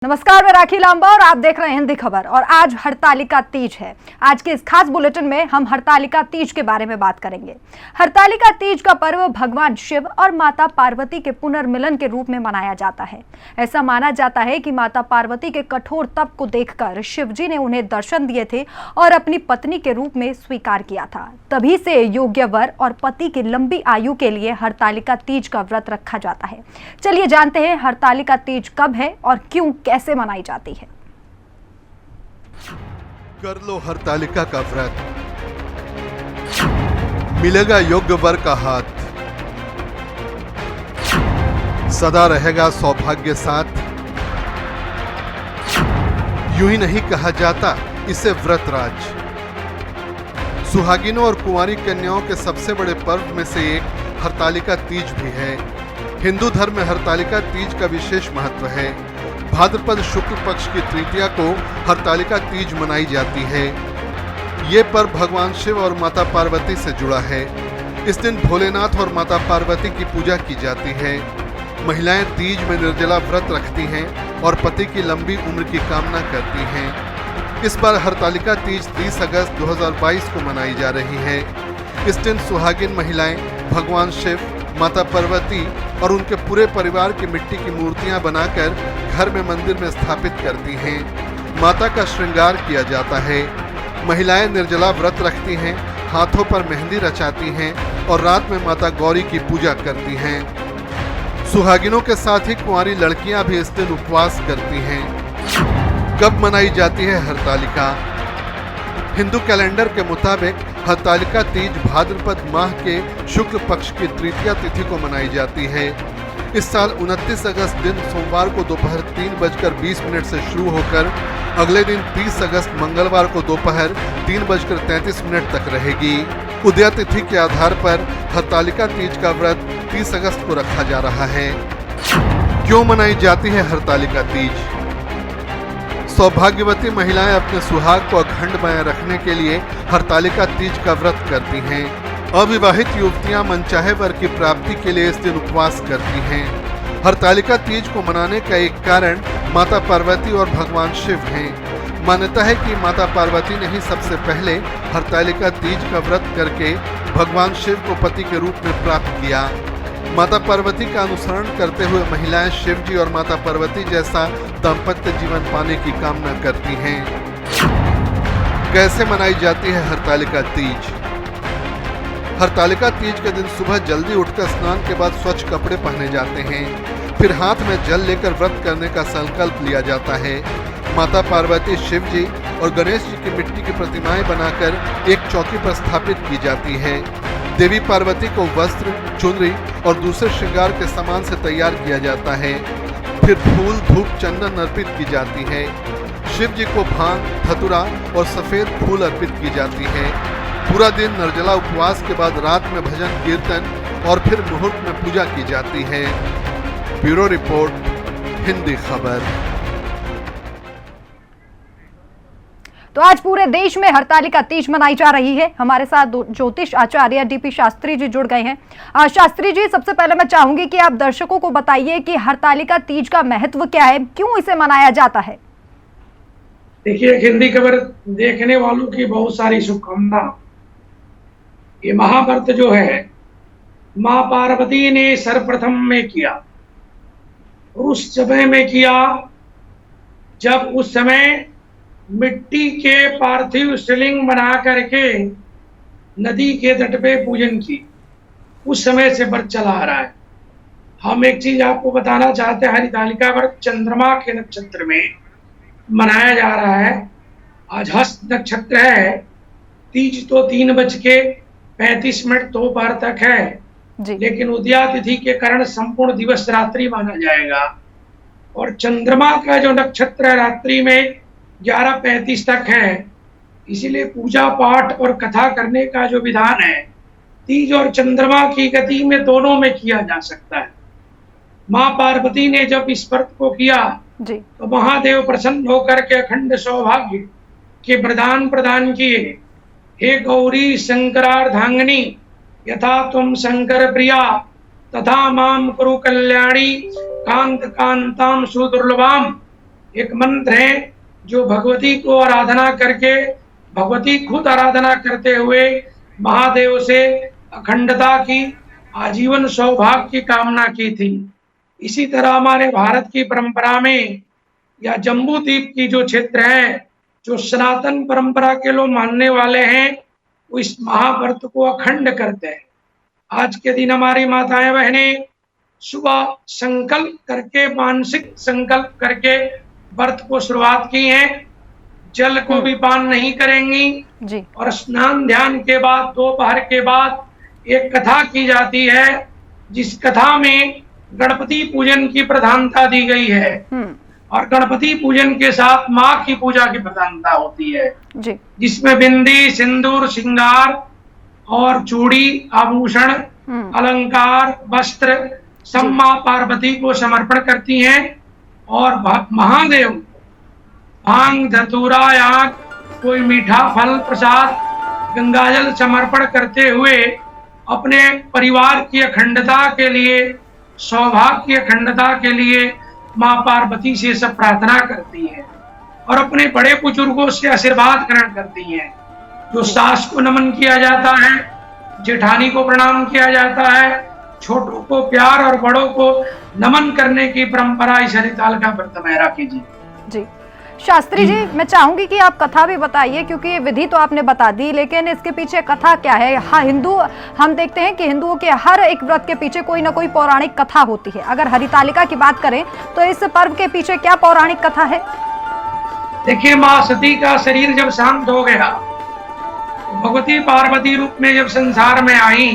नमस्कार, मैं राखी लांबा और आप देख रहे हैं हिंदी खबर। और आज हरतालिका तीज है। आज के इस खास बुलेटिन में हम हरतालिका तीज के बारे में बात करेंगे। हरतालिका तीज का पर्व भगवान शिव और माता पार्वती के पुनर्मिलन के रूप में मनाया जाता है। ऐसा माना जाता है कि माता पार्वती के कठोर तप को देखकर शिव जी ने उन्हें दर्शन दिए थे और अपनी पत्नी के रूप में स्वीकार किया था। तभी से योग्य वर और पति की लंबी आयु के लिए हरतालिका तीज का व्रत रखा जाता है। चलिए जानते हैं हरतालिका तीज कब है और क्यों, कैसे मनाई जाती है। कर लो हरतालिका का व्रत, मिलेगा योग्य वर का हाथ, सदा रहेगा सौभाग्य साथ। यूं ही नहीं कहा जाता इसे व्रत राज। सुहागिनों और कुंवारी कन्याओं के सबसे बड़े पर्व में से एक हरतालिका तीज भी है। हिंदू धर्म में हरतालिका तीज का विशेष महत्व है। भाद्रपद शुक्ल पक्ष की तृतीया को हरतालिका तीज मनाई जाती है। ये पर्व भगवान शिव और माता पार्वती से जुड़ा है। इस दिन भोलेनाथ और माता पार्वती की पूजा की जाती है। महिलाएं तीज में निर्जला व्रत रखती हैं और पति की लंबी उम्र की कामना करती हैं। इस बार हरतालिका तीज 30 अगस्त 2022 को मनाई जा रही है। इस दिन सुहागिन महिलाएं भगवान शिव, माता पार्वती और उनके पूरे परिवार की मिट्टी की मूर्तियां बनाकर घर में मंदिर में स्थापित करती हैं। माता का श्रृंगार किया जाता है। महिलाएं निर्जला व्रत रखती हैं, हाथों पर मेहंदी रचाती हैं और रात में माता गौरी की पूजा करती हैं। सुहागिनों के साथ ही कुंवारी लड़कियां भी इस दिन उपवास करती हैं। कब मनाई जाती है हरतालिका? हिंदू कैलेंडर के मुताबिक हरतालिका तीज भाद्रपद माह के शुक्ल पक्ष की तृतीया तिथि को मनाई जाती है। इस साल 29 अगस्त दिन सोमवार को दोपहर 3:20 से शुरू होकर अगले दिन 30 अगस्त मंगलवार को दोपहर 3:33 तक रहेगी। उदया तिथि के आधार पर हरतालिका तीज का व्रत 30 अगस्त को रखा जा रहा है। क्यों मनाई जाती है हरतालिका तीज? सौभाग्यवती महिलाएं अपने सुहाग को अखंड बनाए रखने के लिए हरतालिका तीज का व्रत करती हैं। अविवाहित युवतियां मनचाहे वर की प्राप्ति के लिए इस दिन उपवास करती हैं। हरतालिका तीज को मनाने का एक कारण माता पार्वती और भगवान शिव हैं। मान्यता है कि माता पार्वती ने ही सबसे पहले हरतालिका तीज का व्रत करके भगवान शिव को पति के रूप में प्राप्त किया। माता पार्वती का अनुसरण करते हुए महिलाएं शिव जी और माता पार्वती जैसा दाम्पत्य जीवन पाने की कामना करती हैं। कैसे मनाई जाती है हरतालिका तीज? हरतालिका तीज के दिन सुबह जल्दी उठकर स्नान के बाद स्वच्छ कपड़े पहने जाते हैं। फिर हाथ में जल लेकर व्रत करने का संकल्प लिया जाता है। माता पार्वती, शिव जी और गणेश जी की मिट्टी की प्रतिमाएं बनाकर एक चौकी पर स्थापित की जाती है। देवी पार्वती को वस्त्र, चुनरी और दूसरे श्रृंगार के सामान से तैयार किया जाता है। फिर फूल, धूप, चंदन अर्पित की जाती है। शिव जी को भांग, धतूरा और सफेद फूल अर्पित की जाती है। पूरा दिन निर्जला उपवास के बाद रात में भजन कीर्तन और फिर मुहूर्त में पूजा की जाती है। ब्यूरो रिपोर्ट, हिंदी खबर। तो आज पूरे देश में हरतालिका तीज मनाई जा रही है। हमारे साथ ज्योतिष आचार्य डीपी शास्त्री जी जुड़ गए हैं। शास्त्री जी, सबसे पहले मैं चाहूंगी कि आप दर्शकों को बताइए कि हरतालिका तीज का महत्व क्या है, क्यों इसे मनाया जाता है। देखिए, हिंदी खबर देखने वालों की बहुत सारी शुभकामना। ये महाव्रत जो है माँ पार्वती ने सर्वप्रथम में किया, उस समय में किया जब उस समय मिट्टी के पार्थिव शिवलिंग बना करके नदी के तट पे पूजन की। उस समय से व्रत चला आ रहा है। हम एक चीज आपको बताना चाहते हैं, हरतालिका व्रत चंद्रमा के नक्षत्र में मनाया जा रहा है। आज हस्त नक्षत्र है। तीज तो 3:35 दोपहर तक है जी। लेकिन उदया तिथि के कारण संपूर्ण दिवस रात्रि माना जाएगा और चंद्रमा का जो नक्षत्र है रात्रि में 11:35 तक है। इसीलिए पूजा पाठ और कथा करने का जो विधान है तीज और चंद्रमा की गति में दोनों में किया जा सकता है। माँ पार्वती ने जब इस व्रत को किया जी, तो महादेव प्रसन्न होकर के अखंड सौभाग्य के वरदान प्रदान किए। हे गौरी शंकरार्धांगिनी, यथा तुम शंकर प्रिया तथा माम कुरु कल्याणी कांत कांताम सुदुर्लभाम एक मंत्र है जो भगवती को आराधना करके, भगवती खुद आराधना करते हुए महादेव से अखंडता की, आजीवन सौभाग्य की कामना की थी। इसी तरह हमारे भारत की परंपरा में या जम्बू द्वीप की जो क्षेत्र है, जो सनातन परंपरा के लोग मानने वाले हैं, वो इस महाव्रत को अखंड करते हैं। आज के दिन हमारी माताएं बहनें सुबह संकल्प करके, मानसिक संकल्प करके व्रत को शुरुआत की है। जल को भी पान नहीं करेंगी जी। और स्नान ध्यान के बाद दोपहर के बाद एक कथा की जाती है, जिस कथा में गणपति पूजन की प्रधानता दी गई है और गणपति पूजन के साथ माँ की पूजा की प्रधानता होती है जी। जिसमें बिंदी, सिंदूर, श्रृंगार और चूड़ी, आभूषण, अलंकार, वस्त्र सब माँ पार्वती को समर्पण करती हैं और महादेव भांग, धतूरा, आग, कोई मीठा फल प्रसाद, गंगाजल समर्पण करते हुए अपने परिवार की अखंडता के लिए, सौभाग्य की अखंडता के लिए माँ पार्वती से सब प्रार्थना करती है और अपने बड़े बुजुर्गों से आशीर्वाद ग्रहण करती हैं। जो सास को नमन किया जाता है, जेठानी को प्रणाम किया जाता है, छोटों को प्यार और बड़ों को नमन करने की परंपरा इस हरिताल का व्रत में रखी जी। शास्त्री जी, मैं चाहूंगी कि आप कथा भी बताइए, क्योंकि विधि तो आपने बता दी, लेकिन इसके पीछे कथा क्या है? हाँ, हिंदू, हम देखते हैं कि हिंदुओं के हर एक व्रत के पीछे कोई ना कोई पौराणिक कथा होती है। अगर हरितालिका की बात करें तो इस पर्व के पीछे क्या पौराणिक कथा है? देखिए, माँ सती का शरीर जब शांत हो गया, भगवती पार्वती रूप में जब संसार में आई,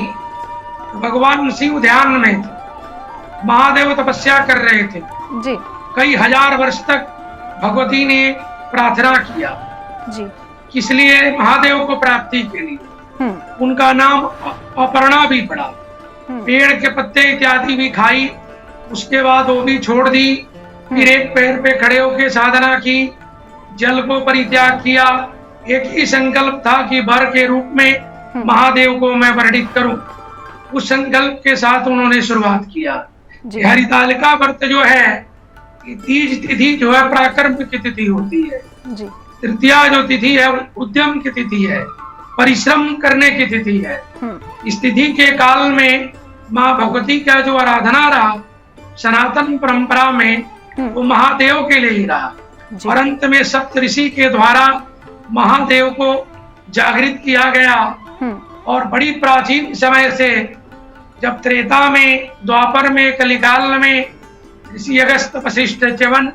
तो भगवान शिव ध्यान में थे, महादेव तपस्या कर रहे थे जी। कई हजार वर्ष तक भगवती ने प्रार्थना किया जी। किस लिए? महादेव को प्राप्ति के लिए। उनका नाम अपर्णा भी पड़ा। पेड़ के पत्ते इत्यादि भी खाई, उसके बाद वो भी छोड़ दी, फिर एक पैर पे खड़े होकर साधना की, जल को परित्याग किया। एक ही संकल्प था कि वर के रूप में महादेव को मैं वर्णित करूं। उस संकल्प के साथ उन्होंने शुरुआत किया। हरितालिका व्रत जो है, तीज तिथि जो है पराक्रम की तिथि होती है जी। तृतीया जो तिथि है उद्यम की तिथि है, परिश्रम करने की तिथि है। इस तिथि के काल में माँ भगवती का जो आराधना रहा सनातन परंपरा में, वो महादेव के लिए ही रहा और अंत में सप्तऋषि के द्वारा महादेव को जागृत किया गया। और बड़ी प्राचीन समय से, जब त्रेता में, द्वापर में, कलिकाल में ऋषि अगस्त, वशिष्ठ, च्यवन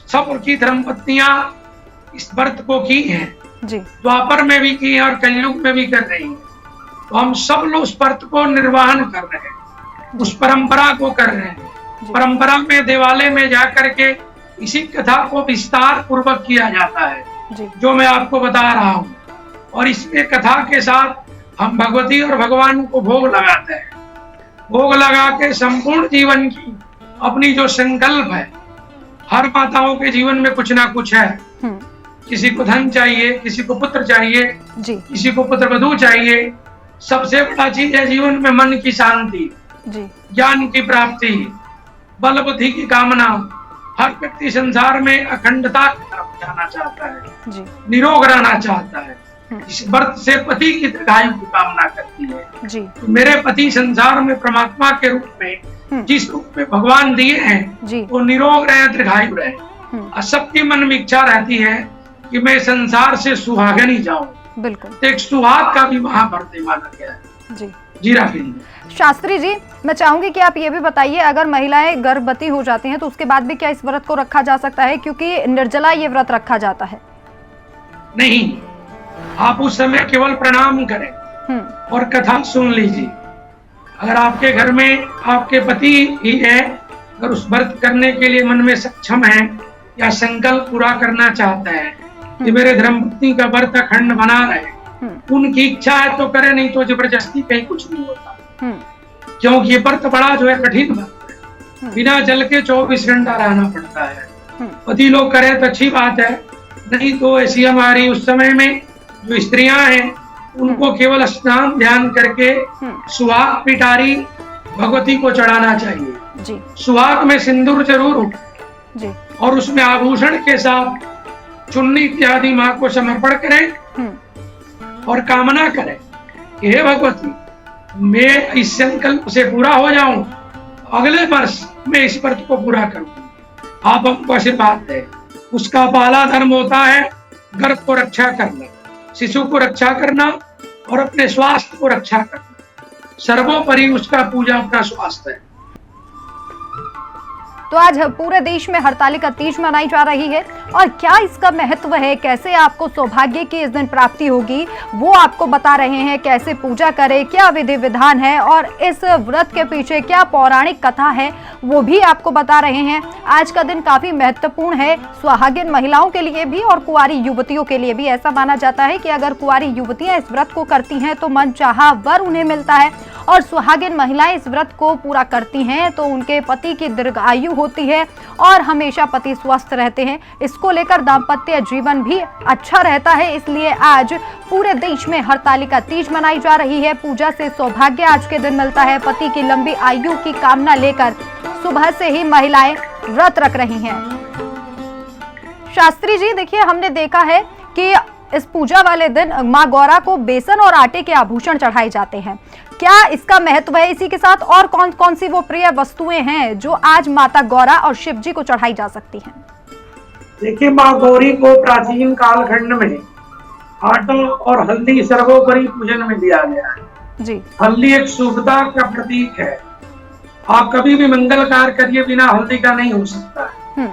सब की धर्मपत्नियां इस व्रत को की हैं जी। द्वापर में भी की है और कलयुग में भी कर रही हैं। तो हम सब लोग उस व्रत को निर्वहन कर रहे हैं, उस परंपरा को कर रहे हैं। परंपरा में देवालय में जाकर के इसी कथा को विस्तार पूर्वक किया जाता है जी। जो मैं आपको बता रहा हूँ। और इसमें कथा के साथ हम भगवती और भगवान को भोग लगाते हैं। भोग लगा के संपूर्ण जीवन की अपनी जो संकल्प है, हर माताओं के जीवन में कुछ ना कुछ है। किसी को धन चाहिए, किसी को पुत्र चाहिए जी। किसी को पुत्र वधू चाहिए। सबसे बड़ा चीज है जीवन में मन की शांति जी। ज्ञान की प्राप्ति, बल बुद्धि की कामना। हर व्यक्ति संसार में अखंडता की तरफ जाना चाहता है जी। निरोग रहना चाहता है। इस व्रत से पति की दीर्घायु की कामना करती है जी। तो मेरे पति संसार में परमात्मा के रूप में जिस रूप में भगवान दिए हैं, वो निरोग रहे, दीर्घायु रहे। और सबके मन में इच्छा रहती है कि मैं संसार से सुहागन जाऊं। बिल्कुल। तो एक सुहाग का भी महाव्रत माना गया है जी। जी राफी शास्त्री जी, मैं चाहूंगी कि आप ये भी बताइए, अगर महिलाएं गर्भवती हो जाती हैं तो उसके बाद भी क्या इस व्रत को रखा जा सकता है? क्योंकि निर्जला ये व्रत रखा जाता है। नहीं, आप उस समय केवल प्रणाम करें और कथा सुन लीजिए। अगर आपके घर में आपके पति ही है, अगर उस व्रत करने के लिए मन में सक्षम है या संकल्प पूरा करना चाहते हैं कि मेरे धर्मपत्नी का व्रत अखंड बना रहे, उनकी इच्छा है तो करे, नहीं तो जबरदस्ती कहीं कुछ नहीं होता। क्योंकि ये व्रत बड़ा जो है कठिन व्रत है। बिना जल के 24 घंटा रहना पड़ता है। पति लोग करें तो अच्छी बात है, नहीं तो ऐसी हमारी उस समय में जो स्त्रियां हैं उनको केवल स्नान ध्यान करके सुहाग पिटारी भगवती को चढ़ाना चाहिए जी। सुहाग में सिंदूर जरूर हो जी। और उसमें आभूषण के साथ चुन्नी इत्यादि माँ को समर्पण करें और कामना करें कि हे भगवती, मैं इस संकल्प से पूरा हो जाऊं, अगले वर्ष मैं इस व्रत को पूरा करूं, आप हमको आशीर्वाद दें। उसका पहला धर्म होता है गर्भ को रक्षा करना, शिशु को रक्षा करना और अपने स्वास्थ्य को रक्षा करना। सर्वोपरि उसका पूजा अपना स्वास्थ्य है। तो आज पूरे देश में हरतालिका तीज मनाई जा रही है और क्या इसका महत्व है, कैसे आपको सौभाग्य की इस दिन प्राप्ति होगी, वो आपको बता रहे हैं। कैसे पूजा करें, क्या विधि विधान है और इस व्रत के पीछे क्या पौराणिक कथा है, वो भी आपको बता रहे हैं। आज का दिन काफी महत्वपूर्ण है सुहागिन महिलाओं के लिए भी और कुंवारी युवतियों के लिए भी। ऐसा माना जाता है कि अगर कुंवारी युवतियां इस व्रत को करती हैं तो मनचाहा वर उन्हें मिलता है और सुहागिन महिलाएं इस व्रत को पूरा करती हैं तो उनके पति की दीर्घायु होती है और हमेशा पति स्वस्थ रहते हैं। इसको लेकर दाम्पत्य जीवन भी अच्छा रहता है। इसलिए आज पूरे देश में हरतालिका तीज मनाई जा रही है। पूजा से सौभाग्य आज के दिन मिलता है। पति की लंबी आयु की कामना लेकर सुबह से ही महिलाएं व्रत रख रही हैं। शास्त्री जी, देखिए, हमने देखा है कि इस पूजा वाले दिन माँ गौरा को बेसन और आटे के आभूषण चढ़ाए जाते हैं। क्या इसका महत्व है? इसी के साथ और कौन कौन सी वो प्रिय वस्तुएं हैं जो आज माता गौरा और शिव जी को चढ़ाई जा सकती हैं? देखिए, माँ गौरी को प्राचीन कालखंड में आटा और हल्दी सर्वोपरि पूजन में दिया गया है जी। हल्दी एक शुभता का प्रतीक है। आप कभी भी मंगल कार्य करिए बिना हल्दी का नहीं हो सकता है,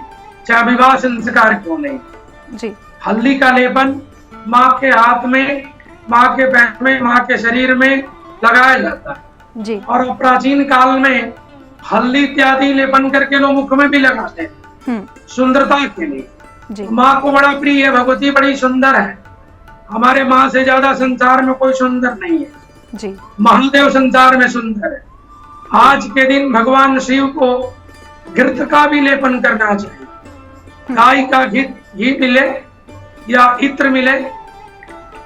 चाहे विवाह संस्कार क्यों नहीं जी। हल्दी का लेपन माँ के हाथ में, माँ के पैर में, माँ के शरीर में लगाया जाता है जी। और प्राचीन काल में हल्दी इत्यादि लेपन करके लोग मुख में भी लगाते हैं सुंदरता के लिए जी। माँ को बड़ा प्रिय है, भगवती बड़ी सुंदर है। हमारे माँ से ज्यादा संसार में कोई सुंदर नहीं है जी। महादेव संसार में सुंदर है। आज के दिन भगवान शिव को घृत का भी लेपन करना चाहिए। गाय का घी मिले या इत्र मिले,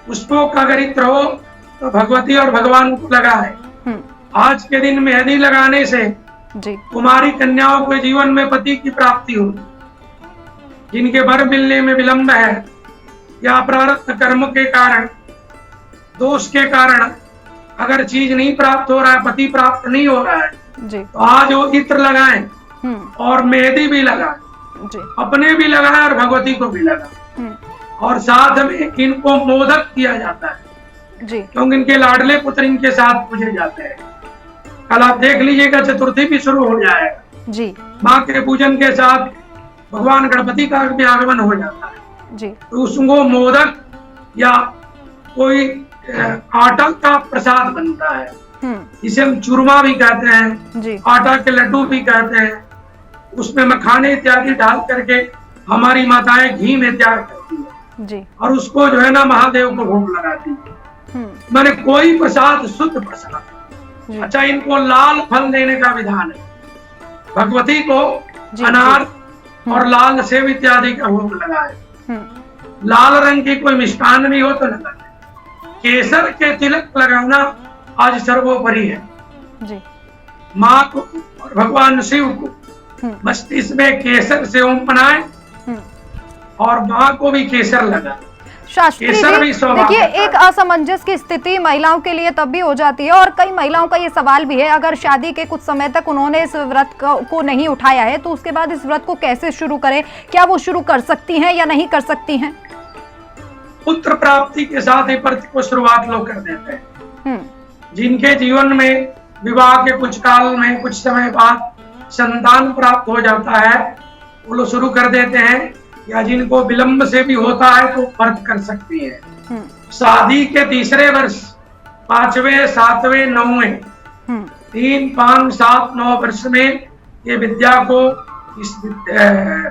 पुष्पों का अगर इत्र हो तो भगवती और भगवान को लगाए। आज के दिन मेहंदी लगाने से जी कुमारी कन्याओं के जीवन में पति की प्राप्ति होगी। जिनके वर मिलने में विलंब है या प्रारब्ध कर्म के कारण, दोष के कारण अगर चीज नहीं प्राप्त हो रहा है, पति प्राप्त नहीं हो रहा है जी, तो आज वो इत्र लगाएं और मेहंदी भी लगाएं जी। अपने भी लगाएं और भगवती को भी लगाएं। और साथ में इनको मोदक किया जाता है जी, क्योंकि इनके लाडले पुत्र इनके साथ पूजे जाते हैं। कल आप देख लीजिएगा चतुर्थी भी शुरू हो जाएगा जी। माँ के पूजन के साथ भगवान गणपति का भी आगमन हो जाता है जी। तो उसको मोदक या कोई आटा का प्रसाद बनता है, इसे हम चूरमा भी कहते हैं जी। आटा के लड्डू भी कहते हैं। उसमें मखाने इत्यादि डाल करके हमारी माताएं घी में तैयार करती है जी। और उसको जो है ना महादेव को भोग लगाती है। मैंने कोई प्रसाद शुद्ध प्रसाद। अच्छा, इनको लाल फल देने का विधान है। भगवती को अनार और लाल सेब इत्यादि का भोग लगाए। लाल रंग की कोई मिष्टान भी हो तो लगाए। केसर के तिलक लगाना आज सर्वोपरि है जी। माँ को और भगवान शिव को मस्तिष्क में केसर से ओम बनाए और माँ को भी केसर लगा। शास्त्री जी, देखिए, एक असमंजस की स्थिति महिलाओं के लिए तब भी हो जाती है और कई महिलाओं का ये सवाल भी है, अगर शादी के कुछ समय तक उन्होंने इस व्रत को नहीं उठाया है तो उसके बाद इस व्रत को कैसे शुरू करें? क्या वो शुरू कर सकती हैं या नहीं कर सकती हैं? पुत्र प्राप्ति के साथ ही व्रत को शुरुआत लोग कर देते हैं। जिनके जीवन में विवाह के कुछ काल में कुछ समय बाद संतान प्राप्त हो जाता है वो लोग शुरू कर देते हैं, या जिनको विलंब से भी होता है तो व्रत कर सकती है। शादी के तीसरे वर्ष, 5वें, 7वें, 9वें, 3, 5, 7, 9 वर्ष में ये विद्या को, इस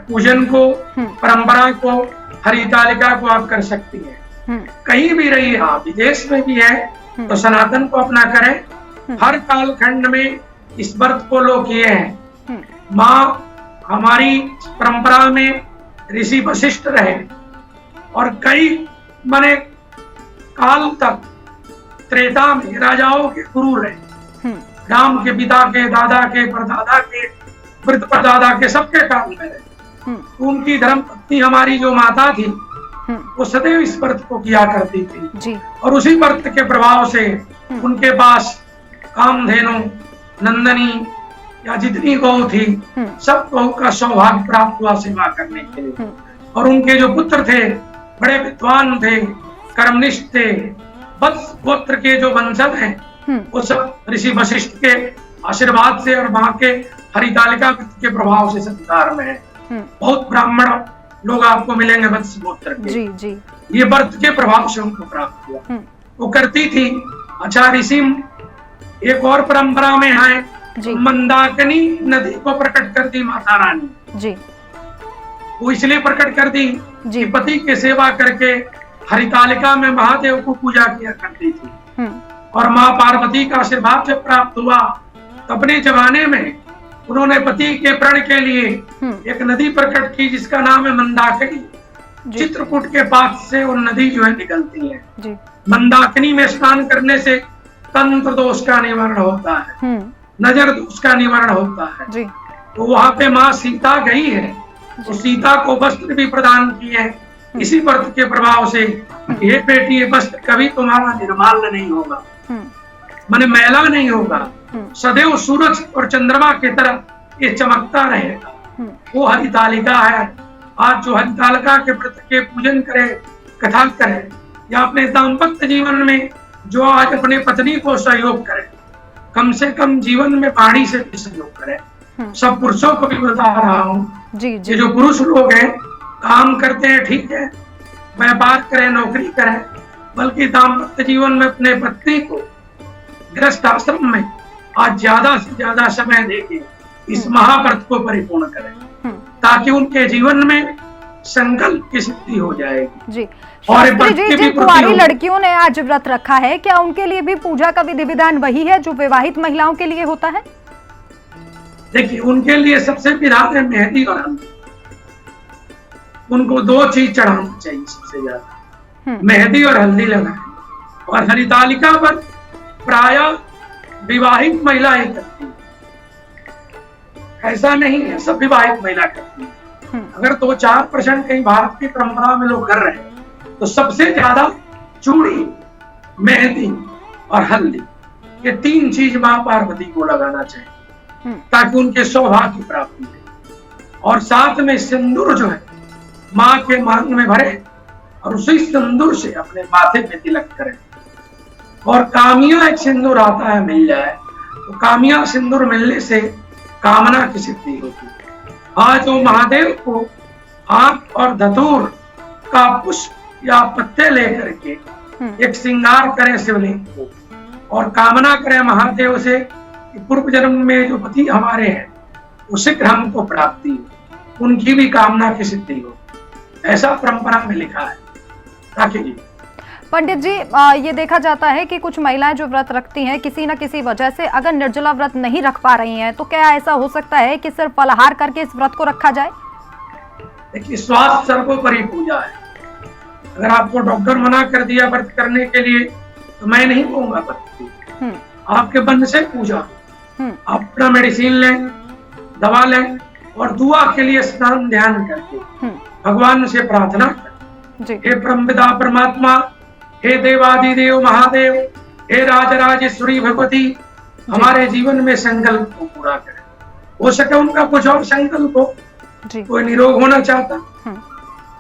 पूजन को, परंपरा को, हरितालिका को आप कर सकती हैं। कहीं भी रहिए आप, विदेश में भी है तो सनातन को अपना करें। हर कालखंड में इस व्रत को लोग किए हैं। माँ हमारी परंपरा में ऋषि वशिष्ठ रहे और कई माने काल तक त्रेता में राजाओं के गुरु रहे। राम के पिता के, दादा के, परदादा के, वृद्ध परदादा के, सबके काल में रहे। उनकी धर्मपत्नी हमारी जो माता थी वो सदैव इस व्रत को किया करती थी जी। और उसी व्रत के प्रभाव से उनके पास कामधेनु, नंदनी या जितनी गौ थी सब गौ का सौभाग्य प्राप्त हुआ सेवा करने के लिए। और उनके जो पुत्र थे बड़े विद्वान थे, कर्मनिष्ठ थे। वत्स गोत्र के जो वंशज हैं वो सब ऋषि वशिष्ठ के आशीर्वाद से और वहां के हरितालिका के प्रभाव से संसार में है। बहुत ब्राह्मण लोग आपको मिलेंगे वत्स गोत्र के। जी जी। ये व्रत के प्रभाव से उनको प्राप्त हुआ। वो करती थी। अच्छा ऋषि एक और परंपरा में है, मंदाकिनी नदी को प्रकट कर दी माता रानी जी। वो इसलिए प्रकट कर दी कि पति की सेवा करके हरितालिका में महादेव को पूजा किया करती थी। और माँ पार्वती का आशीर्वाद जब प्राप्त हुआ तो अपने जमाने में उन्होंने पति के प्रण के लिए एक नदी प्रकट की जिसका नाम है मंदाकिनी। चित्रकूट के पास से वो नदी जो है निकलती है। मंदाकिनी में स्नान करने से तंत्र दोष का निवारण होता है, नजर दोष का निवारण होता है। तो वहां पे माँ सीता गई है तो सीता को वस्त्र भी प्रदान किए इसी व्रत के प्रभाव से। ये बेटी ये वस्त्र कभी तुम्हारा निर्माल्य नहीं होगा, माने मैला नहीं होगा, सदैव सूरज और चंद्रमा की तरह ये चमकता रहेगा। वो हरितालिका है। आज जो हरितालिका के व्रत के पूजन करे, कथा करे या अपने दाम्पत्य जीवन में जो आज अपने पत्नी को सहयोग करे, कम से कम जीवन में वाणी से भी सहयोग करे। सब पुरुषों को भी बता रहा हूँ, ये जो पुरुष लोग हैं काम करते हैं ठीक है, व्यापार करें, नौकरी करें, बल्कि दाम्पत्य जीवन में अपने पत्नी को गृहस्थ आश्रम में आज ज्यादा से ज्यादा समय देके इस महाव्रत को परिपूर्ण करें ताकि उनके जीवन में संकल्प की सिद्धि हो जाएगी। जी। और जिन कुंवारी लड़कियों ने आज व्रत रखा है, क्या उनके लिए भी पूजा का विधि विधान वही है जो विवाहित महिलाओं के लिए होता है? देखिए उनके लिए सबसे विधान है मेहंदी और हल्दी। उनको दो चीज चढ़ानी चाहिए सबसे ज्यादा, मेहंदी और हल्दी लगाए। और हरितालिका पर प्राय विवाहित महिला ही करती है, ऐसा नहीं है सब विवाहित महिला करती है। अगर 2-4% कहीं भारत की परंपरा में लोग कर रहे हैं तो सबसे ज्यादा चूड़ी, मेहंदी और हल्दी ये 3 चीज माँ पार्वती को लगाना चाहिए ताकि उनके सौभाग्य की प्राप्ति हो। और साथ में सिंदूर जो है माँ के मांग में भरे और उसी सिंदूर से अपने माथे पे तिलक करें। और कामिया एक सिंदूर आता है मिल जाए तो कामिया सिंदूर मिलने से कामना की सिद्धि होती है। आज वो महादेव को आंख और धतूर का पुष्प या पत्ते लेकर के एक श्रृंगार करें शिवलिंग को और कामना करें महादेव से कि पूर्व जन्म में जो पति हमारे हैं उसे हमको प्राप्ति हो, उनकी भी कामना की सिद्धि हो, ऐसा परंपरा में लिखा है। राखी जी। पंडित जी, ये देखा जाता है कि कुछ महिलाएं जो व्रत रखती हैं किसी न किसी वजह से अगर निर्जला व्रत नहीं रख पा रही हैं तो क्या ऐसा हो सकता है कि सिर्फ फलाहार करके इस व्रत को रखा जाए? देखिए स्वास्थ्य सर्वोपरि पूजा है। अगर आपको डॉक्टर मना कर दिया व्रत करने के लिए तो मैं नहीं कहूंगा व्रत, आपके मन से पूजा। आप अपना मेडिसिन लें, दवा लें और दुआ के लिए स्नान ध्यान करके भगवान से प्रार्थना करें। हे परमपिता परमात्मा, हे देवादिदेव महादेव, हे राजराजेश्वरी भगवती, हमारे जीवन में संकल्प को पूरा करें। हो सके उनका कुछ और संकल्प हो, कोई निरोग होना चाहता,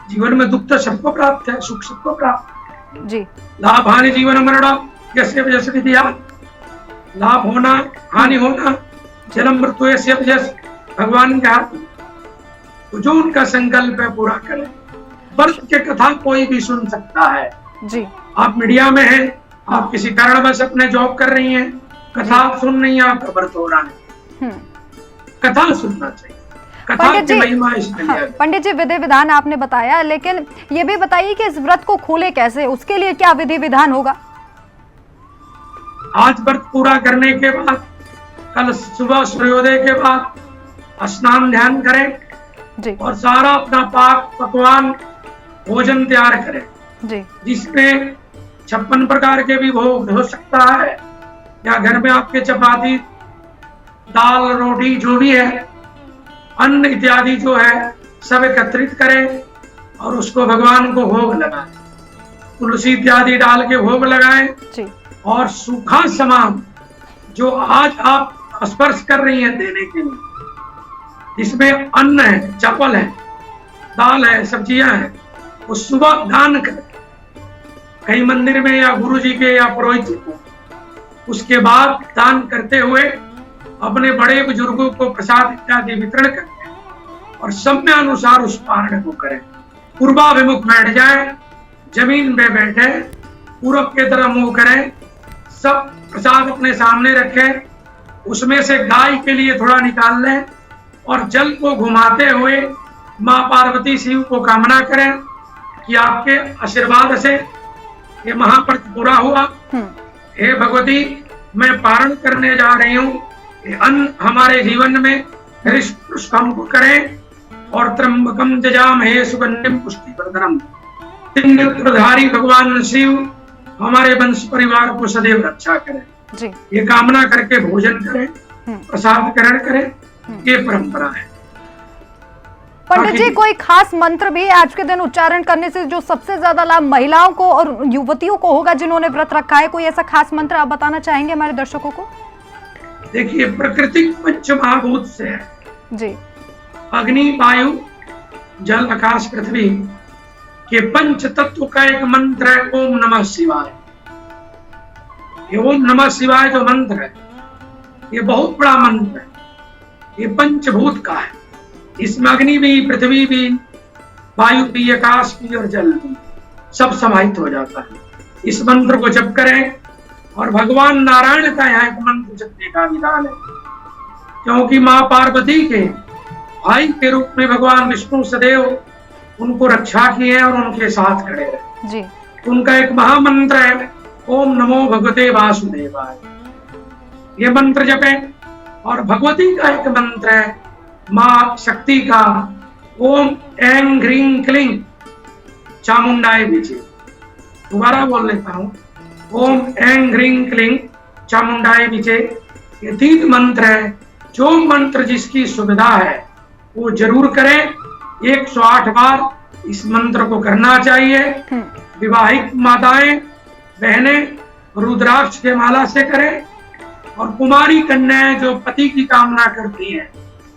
जीवन में दुख तो सबको प्राप्त है, सुख सबको प्राप्त जी। लाभ हानि जीवन मरण यस्य वजस विद्या, लाभ होना हानि होना जन्म मृत्यु यस्य वजस भगवान के हाथ। तो जो उनका संकल्प है पूरा करें। व्रत के कथा कोई भी सुन सकता है जी। आप मीडिया में हैं, आप किसी कारणवश अपने जॉब कर रही हैं, कथा आप सुन रही हैं, आपका व्रत हो रहा है। कथा सुनना चाहिए। पंडित जी, विधि विधान आपने बताया, लेकिन ये भी बताइए कि इस व्रत को खोले कैसे, उसके लिए क्या विधि विधान होगा? आज व्रत पूरा करने के बाद कल सुबह सूर्योदय के बाद स्नान ध्यान करें जी। और सारा अपना पाक पकवान भोजन तैयार करें जी, जिसमें 56 प्रकार के भी भोग हो सकता है या घर में आपके चपाती, दाल, रोटी जो भी है, अन्न इत्यादि जो है सब एकत्रित करें और उसको भगवान को भोग लगाएं, तुलसी इत्यादि डाल के भोग लगाएं। जी। और सूखा सामान जो आज आप स्पर्श कर रही हैं देने के लिए, जिसमें अन्न है, चावल है, दाल है, सब्जियां हैं, वो सुबह दान करें कहीं मंदिर में या गुरु जी के या पुरोहित जी को। उसके बाद दान करते हुए अपने बड़े बुजुर्गों को प्रसाद इत्यादि वितरण करें और समय अनुसार उस पारण को करें। पूर्वाभिमुख बैठ जाए, जमीन पे बैठे, पूरब के तरफ मुंह करें, सब प्रसाद अपने सामने रखें, उसमें से गाय के लिए थोड़ा निकाल लें और जल को घुमाते हुए माँ पार्वती शिव को कामना करें कि आपके आशीर्वाद से ये महापर्व पूरा हुआ। हे भगवती, मैं पारण करने जा रही हूँ, ये अन्न हमारे जीवन में हमको करें और त्र्यंबकम जजामहे सुगंधिम पुष्टिवर्धनम। तीन नेत्रधारी भगवान शिव हमारे वंश परिवार को सदैव रक्षा करें। जी। ये कामना करके भोजन करें, प्रसाद ग्रहण करें, ये परंपरा है। पंडित जी, कोई खास मंत्र भी आज के दिन उच्चारण करने से जो सबसे ज्यादा लाभ महिलाओं को और युवतियों को होगा जिन्होंने व्रत रखा है? कोई ऐसा खास मंत्र आप बताना चाहेंगे हमारे दर्शकों को? देखिए, प्राकृतिक पंच महाभूत से है जी। अग्नि, वायु, जल, आकाश, पृथ्वी के पंच तत्व का एक मंत्र है ओम नमः शिवाय। ये ओम नमः शिवाय जो मंत्र है, ये बहुत बड़ा मंत्र है। ये पंचभूत का है। इसमें अग्नि भी, पृथ्वी भी, वायु भी, आकाश भी और जल भी सब समाहित हो जाता है। इस मंत्र को जप करें और भगवान नारायण का यहाँ एक मंत्र जपने का विधान है, क्योंकि माँ पार्वती के भाई के रूप में भगवान विष्णु सदैव उनको रक्षा किए और उनके साथ खड़े रहे। जी। उनका एक महामंत्र है ओम नमो भगवते वासुदेवाय। ये मंत्र जपें। और भगवती का एक मंत्र है माँ शक्ति का ओम ऐं ह्रीं क्लीं चामुंडाय विचे। दोबारा बोल लेता हूँ, ओम ऐं ह्रीं क्लीं चामुंडाय विचे। ये 3 मंत्र है। जो मंत्र जिसकी सुविधा है वो जरूर करें। 108 बार इस मंत्र को करना चाहिए। विवाहित माताएं, बहनें रुद्राक्ष के माला से करें और कुमारी कन्याएं जो पति की कामना करती हैं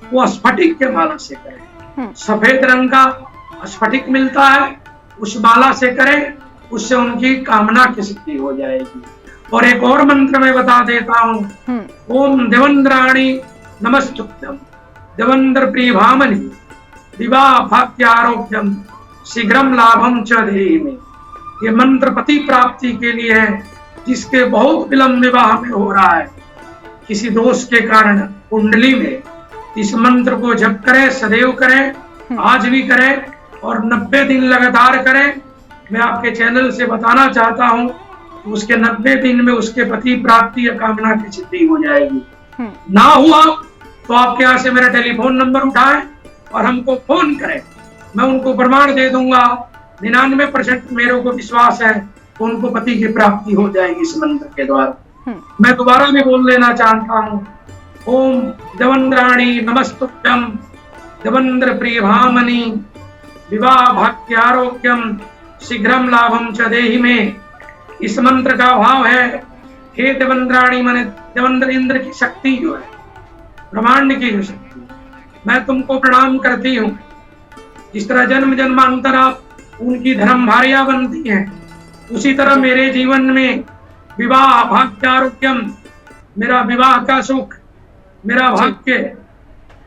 वो स्फटिक के माला से करें। सफेद रंग का स्फटिक मिलता है, उस माला से करें, उससे उनकी कामना की सिद्धि हो जाएगी। और एक और मंत्र मैं बता देता हूँ, ओम देवंद्राणी नमस्तुभ्यं देवंद्र प्रियभामनि विवाह भाग्यारोग्यम शीघ्रम लाभम च देहि मे। ये मंत्र पति प्राप्ति के लिए है, जिसके बहुत विलंब विवाह में हो रहा है किसी दोष के कारण कुंडली में। इस मंत्र को जप करें, सदैव करें, आज भी करें और 90 दिन लगातार करें। मैं आपके चैनल से बताना चाहता हूं कि उसके 90 दिन में उसके पति प्राप्ति या कामना की सिद्धि हो जाएगी। ना हुआ तो आपके यहाँ से मेरा टेलीफोन नंबर उठाएं और हमको फोन करें। मैं उनको प्रमाण दे दूंगा। 99% मेरे को विश्वास है तो उनको पति की प्राप्ति हो जाएगी इस मंत्र के द्वारा। मैं दोबारा भी बोल लेना चाहता हूँ, ओम देवंद्राणी नमस्तुभ्यं देवंद्र प्रियभामनि विवाह भाग्यारोग्यम शीघ्रम लाभम च देहि मे। इस मंत्र का भाव है, हे देवंद्राणी माने देवंद्र इंद्र की शक्ति जो है, ब्रह्मांड की जो शक्ति, मैं तुमको प्रणाम करती हूँ। जिस तरह जन्म जन्मांतर आप उनकी धर्म भार्या बनती हैं, उसी तरह मेरे जीवन में विवाह भाग्यारोग्यम, मेरा विवाह का सुख, मेरा भाग्य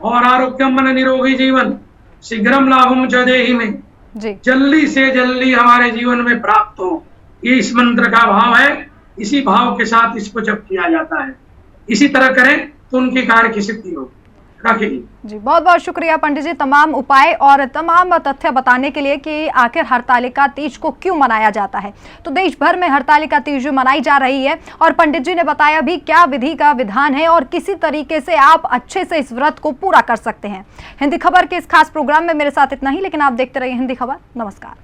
और आरोग्यम मन निरोगी जीवन, शीघ्रम लाभम च देहि मे, जल्दी से जल्दी हमारे जीवन में प्राप्त हो। ये इस मंत्र का भाव है। इसी भाव के साथ इसको जप किया जाता है। इसी तरह करें तो उनकी कार्य की सिद्धि होगी। जी, बहुत बहुत शुक्रिया पंडित जी, तमाम उपाय और तमाम तथ्य बताने के लिए कि आखिर हरतालिका तीज को क्यों मनाया जाता है। तो देश भर में हरतालिका तीज मनाई जा रही है और पंडित जी ने बताया भी क्या विधि का विधान है और किसी तरीके से आप अच्छे से इस व्रत को पूरा कर सकते हैं। हिंदी खबर के इस खास प्रोग्राम में मेरे साथ इतना ही, लेकिन आप देखते रहिए हिंदी खबर। नमस्कार।